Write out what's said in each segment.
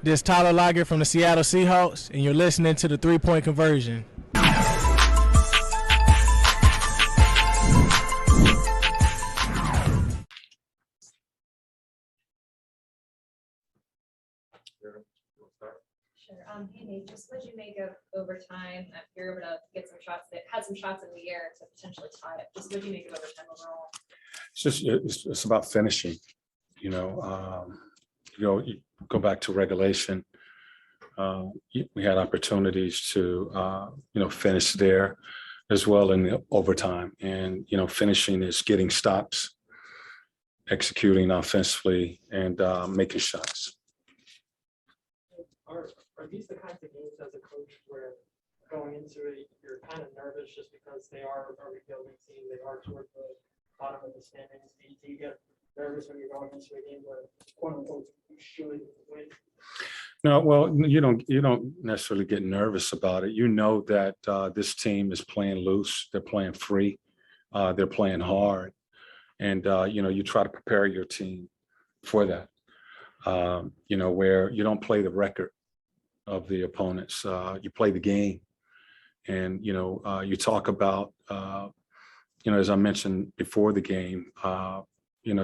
This is Tyler Lockett from the Seattle Seahawks, and you're listening to the 3-Point Conversion. Sure. Hey Nate, just what did you make of overtime? You're able to get some shots that had some shots in the air to potentially tie it. Just what did you make of overtime overall? It's about finishing. You go back to regulation. We had opportunities to finish there as well in the overtime, and finishing is getting stops, executing offensively, and making shots. Are these the kinds of games as a coach where going into it, you're kind of nervous just because they are a rebuilding team, they are toward the bottom of the standings? Do you get nervous when you're going into a game where, quote unquote, you should win? No, well, you don't necessarily get nervous about it. You know that this team is playing loose, they're playing free, they're playing hard, and you try to prepare your team for that. Where you don't play the record of the opponents, you play the game, and you talk about as I mentioned before the game, they're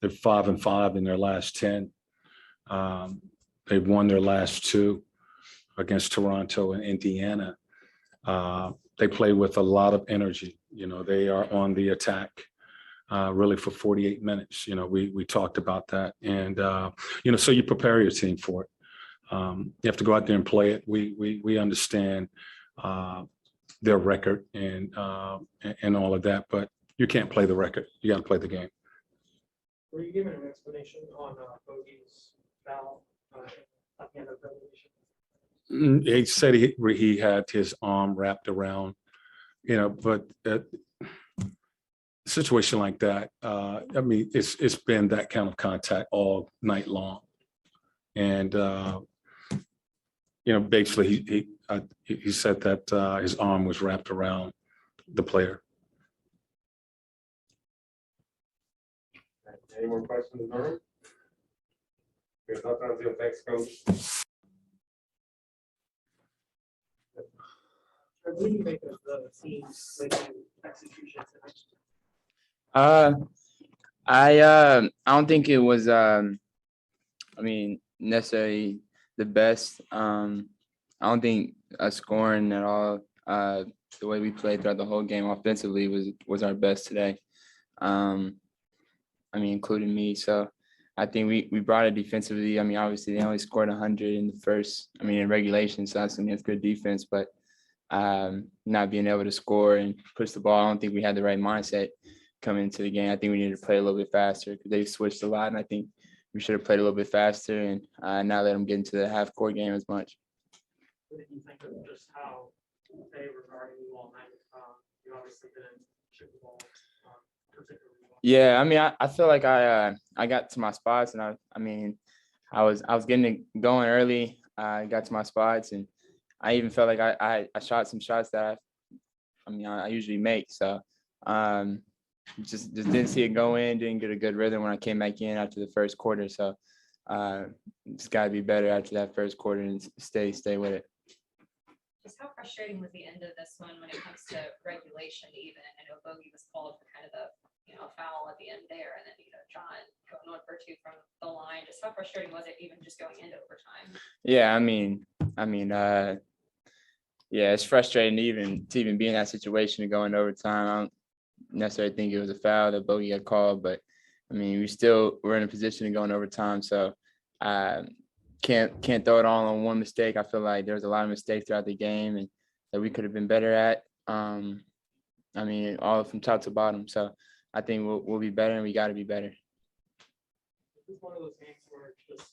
5-5 in their last 10. They've won their last 2 against Toronto and Indiana. They play with a lot of energy. They are on the attack really for 48 minutes. We talked about that. And, so you prepare your team for it. You have to go out there and play it. We understand their record and all of that, but you can't play the record. You got to play the game. Were you given an explanation on Bogey's foul at the end of regulation? He said he had his arm wrapped around, but a situation like that, it's been that kind of contact all night long. And, basically he said that his arm was wrapped around the player. Any more questions in the room? We have nothing on Zoom. Thanks, Coach. What do you make of the team's execution tonight? I don't think it was necessarily the best. I don't think us scoring at all. The way we played throughout the whole game offensively was our best today. Including me. So I think we brought it defensively. Obviously they only scored 100 in the first, in regulation. So that's good defense, but not being able to score and push the ball, I don't think we had the right mindset coming into the game. I think we needed to play a little bit faster because they switched a lot, and I think we should have played a little bit faster and not let them get into the half-court game as much. What did you think of just how they were guarding you all night? You obviously didn't shoot the ball particularly well. Yeah, I feel like I got to my spots, and I was getting it going early. I got to my spots, and I even felt like I shot some shots that I usually make. So just didn't see it go in, didn't get a good rhythm when I came back in after the first quarter. So just got to be better after that first quarter and stay with it. Just how frustrating was the end of this one when it comes to regulation even? I know Bogey was called for kind of the foul at the end there, and then John going 1 for 2 from the line. Just how frustrating was it even just going into overtime? Yeah, it's frustrating to even be in that situation to go into overtime. I don't necessarily think it was a foul that Bogey got called, but we're in a position to go in overtime. So can't throw it all on one mistake. I feel like there's a lot of mistakes throughout the game and that we could have been better at. All from top to bottom. So I think we'll be better, and we got to be better. This is one of those games where it's just,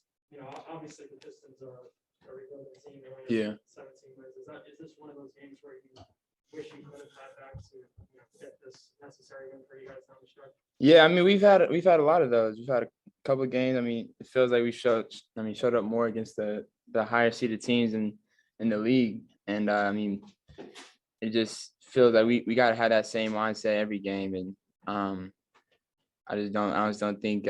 obviously the Pistons are a rebuilding team. Yeah. 17 wins. Is this one of those games where you wish you could have had back to get this necessary win for you guys down the stretch? Yeah, we've had a lot of those. We've had a couple of games. It feels like we showed up more against the higher seeded teams in the league, and it just feels like we got to have that same mindset every game. And I just don't think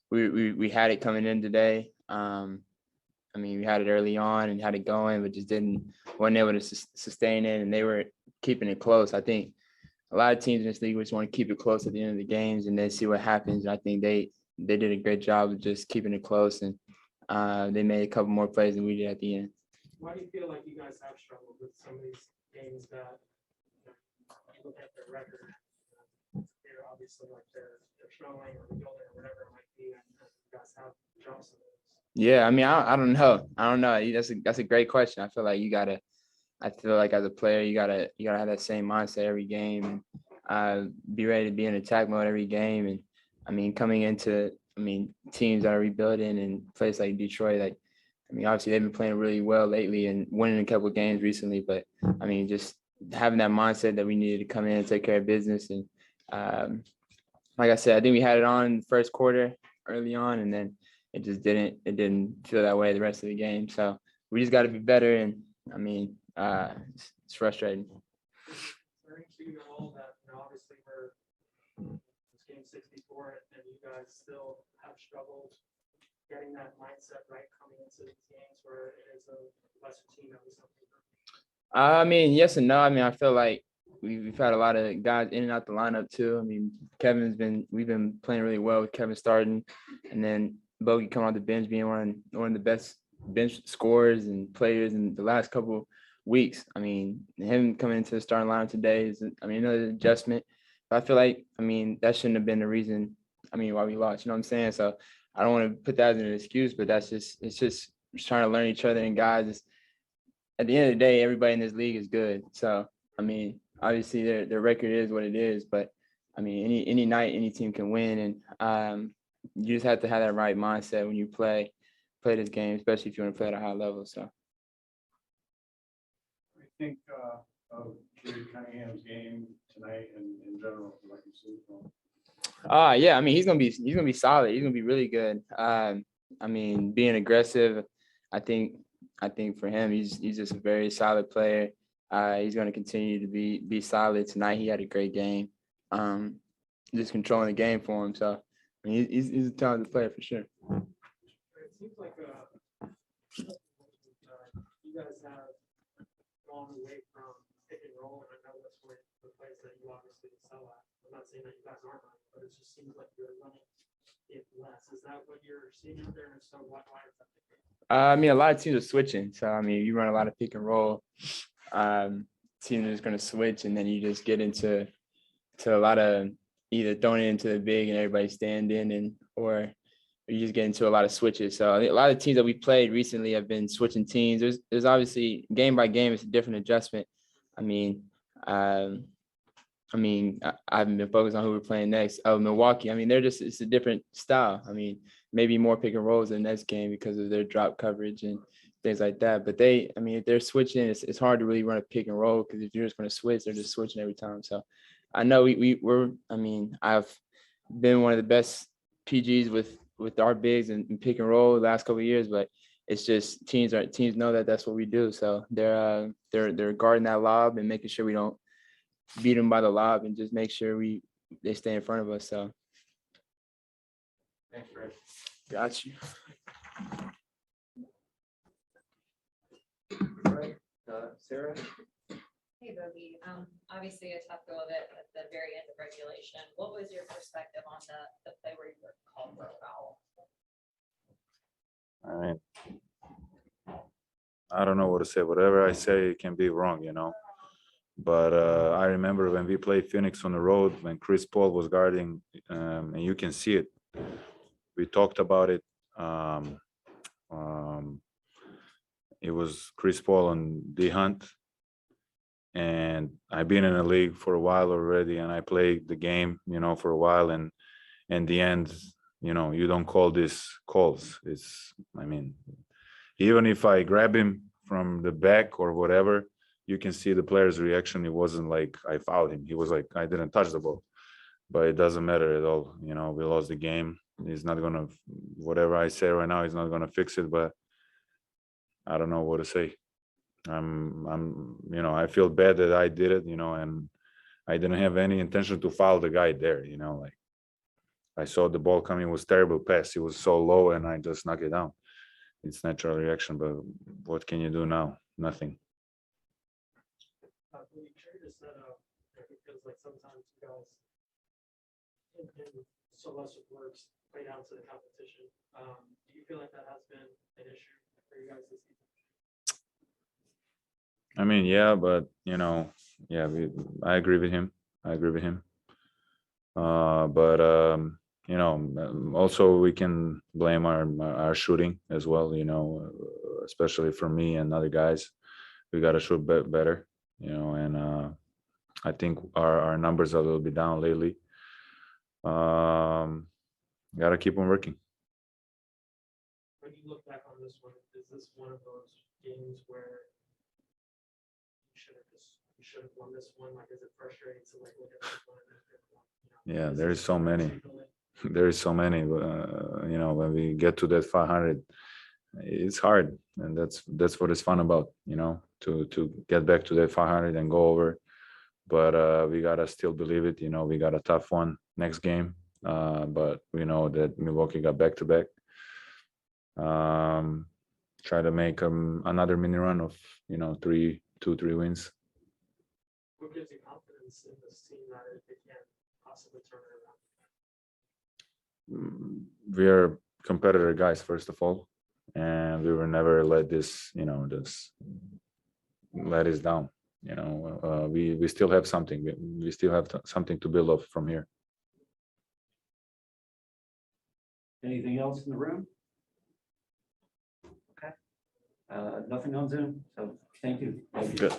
we had it coming in today. I mean, we had it early on and had it going, but just wasn't able to sustain it, and they were keeping it close. I think a lot of teams in this league just want to keep it close at the end of the games and then see what happens. And I think they did a great job of just keeping it close, and they made a couple more plays than we did at the end. Why do you feel like you guys have struggled with some of these games that you look at their record? They're obviously like they're struggling or rebuilding or whatever it might be, and you guys have jumps in those. Yeah, I mean, I don't know. I don't know. That's a great question. I feel like as a player, you gotta have that same mindset every game, and be ready to be in attack mode every game. And I mean, coming into teams that are rebuilding and places like Detroit, like obviously they've been playing really well lately and winning a couple of games recently. But I mean, just having that mindset that we needed to come in and take care of business. And like I said, I think we had it on in the first quarter early on, and then it just didn't feel that way the rest of the game. So we just got to be better. And I mean, it's frustrating. Concerning to you at all that, obviously it's game 64 and you guys still have struggled getting that mindset right coming into these games where it is a lesser team that we something. I mean, yes and no. I mean, I feel like we've had a lot of guys in and out the lineup too. I mean, we've been playing really well with Kevin starting, and then Bogey coming off the bench being one of the best bench scorers and players in the last couple weeks. I mean, him coming into the starting lineup today is, another adjustment. But I feel like, that shouldn't have been the reason, why we lost. You know what I'm saying? So I don't want to put that as an excuse, but it's just trying to learn each other. And guys, at the end of the day, everybody in this league is good. So, obviously their record is what it is, but any night, any team can win. And you just have to have that right mindset when you play this game, especially if you want to play at a high level. So. I think of Jerry Cunningham's game tonight and in general, like you said. Yeah, he's gonna be solid. He's gonna be really good. Being aggressive, I think for him, he's just a very solid player. He's gonna continue to be solid. Tonight he had a great game. Just controlling the game for him. So he's a talented player for sure. It seems like you guys have gone away from pick and roll, and I know that's one of the plays that you obviously excel at. I'm not saying that you guys aren't running, but it just seems like you're running it less. Is that what you're seeing out there? And so why is that? A lot of teams are switching. So you run a lot of pick and roll. Teams are just gonna switch, and then you just get into a lot of either throwing it into the big and everybody standing, or you just get into a lot of switches. So I think a lot of teams that we played recently have been switching teams. There's obviously game by game, it's a different adjustment. I haven't been focused on who we're playing next. Milwaukee. It's a different style. Maybe more pick and rolls in the next game because of their drop coverage and things like that. But if they're switching, it's hard to really run a pick and roll because if you're just going to switch, they're just switching every time. So I know I've been one of the best PGs with our bigs and pick and roll the last couple of years, but it's just teams know that that's what we do. So they're guarding that lob and making sure we don't beat them by the lob and just make sure they stay in front of us. So Thanks, Fred. got you. All right, Sarah. Hey, Bogey, obviously a tough go of it at the very end of regulation. What was your perspective on the play where you were called for a foul? I don't know what to say. Whatever I say, it can be wrong, But I remember when we played Phoenix on the road, when Chris Paul was guarding, and you can see it. We talked about it. It was Chris Paul and D Hunt. And I've been in the league for a while already, and I played the game, for a while. And in the end, you don't call this calls. Even if I grab him from the back or whatever, you can see the player's reaction. It wasn't like I fouled him. He was like, I didn't touch the ball. But it doesn't matter at all. We lost the game. He's not going to, whatever I say right now, he's not going to fix it. But I don't know what to say. I feel bad that I did it, and I didn't have any intention to foul the guy there, I saw the ball coming. It was terrible pass. It was so low and I just knocked it down. it's natural reaction, but what can you do now? Nothing. When you traded that up, because like sometimes you guys in so less works way down to the competition. Do you feel like that has been an issue for you guys this season? I mean, yeah, but yeah, I agree with him. I agree with him. But also we can blame our shooting as well. Especially for me and other guys, we got to shoot better. And I think our numbers are a little bit down lately. Got to keep on working. When you look back on this one, is this one of those games where you should have won this one? Like, is it frustrating to like look at this one and then, Yeah, there's so many. There's so many. When we get to that 500, it's hard, and that's what it's fun about. To get back to that 500 and go over. But we gotta still believe it. We got a tough one next game. But we know that Milwaukee got back to back. Try to make another mini run of 3 wins. What gives you confidence in this team that it can possibly turn it around? We are competitor guys, first of all, and we will never let this let us down. We still have something. We still have something to build up from here. Anything else in the room? Okay. Nothing on Zoom, so thank you. Good.